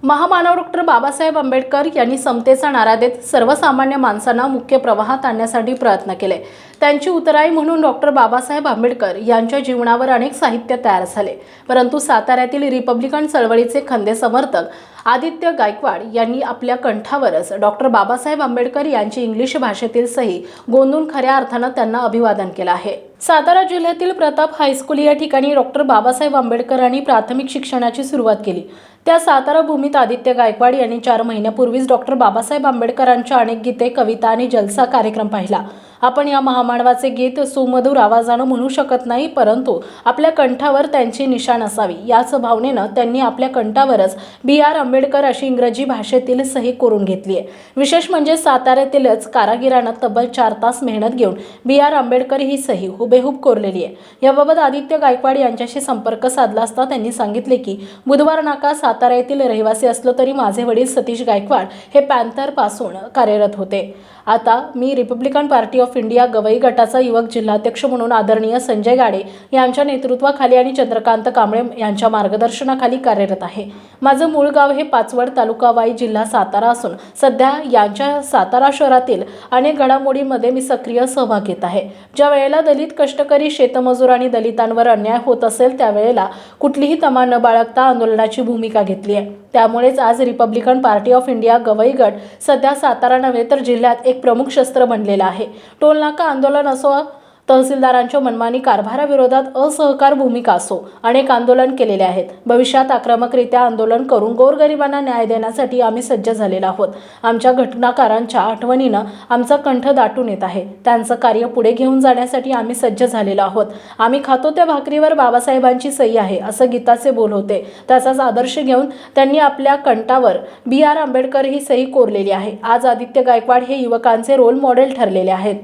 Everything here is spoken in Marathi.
महामानव डॉक्टर बाबासाहेब आंबेडकर यांनी समतेचा नारा देत सर्वसामान्य माणसांना मुख्य प्रवाहात आणण्यासाठी प्रयत्न केले। त्यांची उतराई म्हणून डॉक्टर बाबासाहेब आंबेडकर यांच्या जीवनावर अनेक साहित्य तयार झाले, परंतु साताऱ्यातील रिपब्लिकन चळवळीचे खंदे समर्थक आदित्य गायकवाड यांनी आपल्या कंठावरच डॉक्टर बाबासाहेब आंबेडकर यांची इंग्लिश भाषेतील सही गोंदून खऱ्या अर्थाने त्यांना अभिवादन केले आहे। सातारा जिल्ह्यातील प्रताप हायस्कूल या ठिकाणी डॉक्टर बाबासाहेब आंबेडकरांनी प्राथमिक शिक्षणाची सुरुवात केली। त्या सातारा भूमीत आदित्य गायकवाड यांनी 4 महिन्यापूर्वीच डॉक्टर बाबासाहेब आंबेडकरांच्या अनेक गीते, कविता आणि जलसा कार्यक्रम पाहिला। आपण या महामानवाचे गीत सुमधुर आवाजाने म्हणू शकत नाही, परंतु आपल्या कंठावर त्यांची निशाण असावी याच भावनेने त्यांनी आपल्या कंठावरच B.R. आंबेडकर अशी इंग्रजी भाषेतील सही करून घेतली आहे। विशेष म्हणजे साताऱ्यातीलच कारागिरांना तब्बल 4 तास मेहनत घेऊन B.R. आंबेडकर ही सही हुबेहूब कोरलेली आहे। याबाबत आदित्य गायकवाड यांच्याशी संपर्क साधला असता त्यांनी सांगितले की बुधवार नाका सातारा येथील रहिवासी असलो तरी माझे वडील सतीश गायकवाड हे पॅन्थर पासून कार्यरत होते। आता मी Republican Party of India Gavai गटाचा युवक जिल्हाध्यक्ष म्हणून आदरणीय संजय गाडे यांच्या नेतृत्वाखाली आणि चंद्रकांत कांबळे यांच्या मार्गदर्शनाखाली कार्यरत आहे। माझे मूळ गाव हे पाचवड, तालुका वाई, जिल्हा सातारा असून सध्या यांच्या सातारा शहरातील अनेक घडामोडींमध्ये मी सक्रिय सहभाग घेत आहे। ज्या वेळेला दलित कष्टकरी, शेतमजूर आणि दलितांवर अन्याय होत असेल त्यावेळेला कुठलीही तमा न बाळगता आंदोलनाची भूमिका घेतली आहे। त्यामुळेच आज Republican Party of India Gavai गट सध्या सातारा नव्हे तर जिल्ह्यात एक प्रमुख शस्त्र बनलेला आहे। टोलनाका आंदोलन असो, तहसीलदारांच्या मनमानी कारभाराविरोधात असहकार भूमिका असो, अनेक आंदोलन केलेले आहेत। भविष्यात आक्रमकरित्या आंदोलन करून गोरगरिबांना न्याय देण्यासाठी आम्ही सज्ज झालेलो आहोत। आमच्या घटनाकारांच्या आठवणीनं आमचा कंठ दाटून येत आहे। त्यांचं कार्य पुढे घेऊन जाण्यासाठी आम्ही सज्ज झालेलो आहोत। आम्ही खातो त्या भाकरीवर बाबासाहेबांची सही आहे असं गीताचे बोल होते। त्याचाच आदर्श घेऊन त्यांनी आपल्या कंठावर B.R. आंबेडकर ही सही कोरलेली आहे। आज आदित्य गायकवाड हे युवकांचे रोल मॉडेल ठरलेले आहेत।